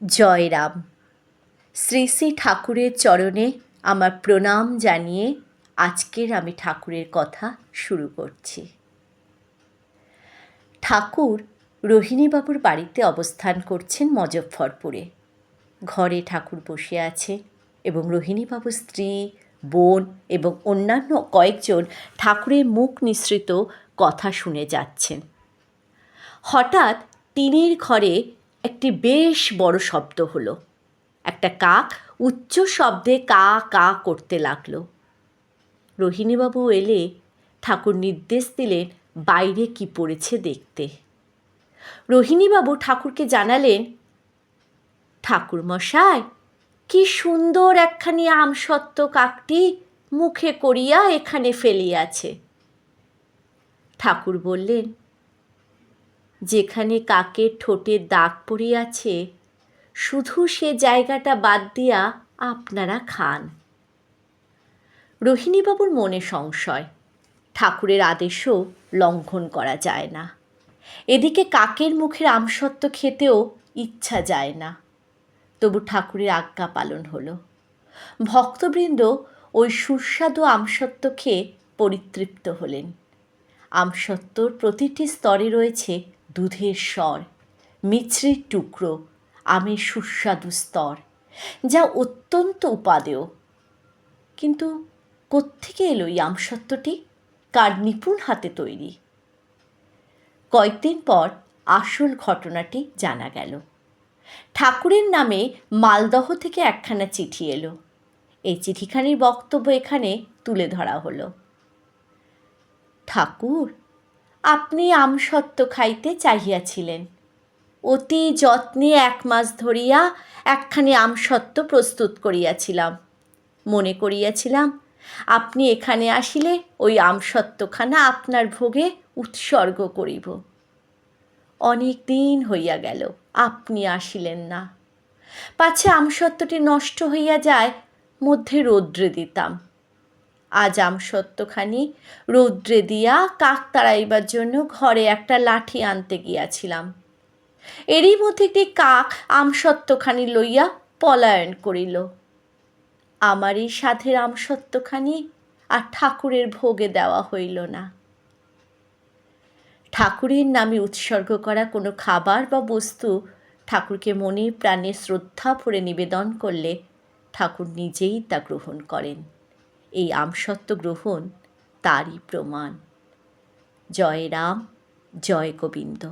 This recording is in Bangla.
জয় রাম। শ্রী শ্রী ঠাকুরের চরণে আমার প্রণাম জানিয়ে আজকের আমি ঠাকুরের কথা শুরু করছি। ঠাকুর রোহিণীবাবুর বাড়িতে অবস্থান করছেন মজফ্ফরপুরে। ঘরে ঠাকুর বসে আছে এবং রোহিণীবাবুর স্ত্রী, বোন এবং অন্যান্য কয়েকজন ঠাকুরের মুখ নিঃসৃত কথা শুনে যাচ্ছেন। হঠাৎ টিনের ঘরে একটি বেশ বড় শব্দ হলো। একটা কাক উচ্চ শব্দে কা কা করতে লাগলো। রোহিণীবাবু এলে ঠাকুর নির্দেশ দিলেন বাইরে কি পড়েছে দেখতে। রোহিণীবাবু ঠাকুরকে জানালেন, ঠাকুরমশাই, কি সুন্দর একখানি আমসত্ত্ব কাকটি মুখে করিয়া এখানে ফেলিয়াছে। ঠাকুর বললেন, যেখানে কাকের ঠোঁটে দাগ পড়িয়াছে শুধু সে জায়গাটা বাদ দিয়া আপনারা খান। রোহিণীবাবুর মনে সংশয়, ঠাকুরের আদেশও লঙ্ঘন করা যায় না। এদিকে কাকের মুখের আমসত্ত্ব খেতেও ইচ্ছা যায় না। তবু ঠাকুরের আজ্ঞা পালন হলো। ভক্তবৃন্দ ওই সুস্বাদু আমসত্ত্ব খেয়ে পরিতৃপ্ত হলেন। আমসত্ত্বর প্রতিটি স্তরে রয়েছে দুধের স্বর, মিছরির টুকরো, আমের সুস্বাদু স্তর, যা অত্যন্ত উপাদেয়। কিন্তু কোত্থেকে এলো এই আমসত্ত্বটি? কার নিপুণ হাতে তৈরি? কয়েকদিন পর আসল ঘটনাটি জানা গেল। ঠাকুরের নামে মালদহ থেকে একখানা চিঠি এলো। এই চিঠিখানির বক্তব্য এখানে তুলে ধরা হলো। ঠাকুর, আপনি আমসত্ত্ব খাইতে চাহিয়াছিলেন। অতি যত্নে 1 মাস ধরিয়া একখানি আমসত্ত্ব প্রস্তুত করিয়াছিলাম। মনে করিয়াছিলাম আপনি এখানে আসিলে ওই আমসত্ত্বখানা আপনার ভোগে উৎসর্গ করিব। অনেক দিন হইয়া গেল আপনি আসিলেন না। পাছে আমসত্ত্বটি নষ্ট হইয়া যায়, মধ্যে রৌদ্রে দিতাম। আজ আমসত্ত্বখানি রৌদ্রে দিয়া কাক তাড়াইবার জন্য ঘরে একটা লাঠি আনতে গিয়াছিলাম। এরই মধ্যে একটি কাক আমসত্ত্বখানি লইয়া পলায়ন করিল। আমার এই সাধের আমসত্ত্বখানি আর ঠাকুরের ভোগে দেওয়া হইল না। ঠাকুরের নামে উৎসর্গ করা কোনো খাবার বা বস্তু ঠাকুরকে মনে প্রাণে শ্রদ্ধা ভরে নিবেদন করলে ঠাকুর নিজেই তা গ্রহণ করেন। এই আমসত্ত্ব গ্রহণ তারই প্রমাণ। জয় রাম, জয় গোবিন্দ।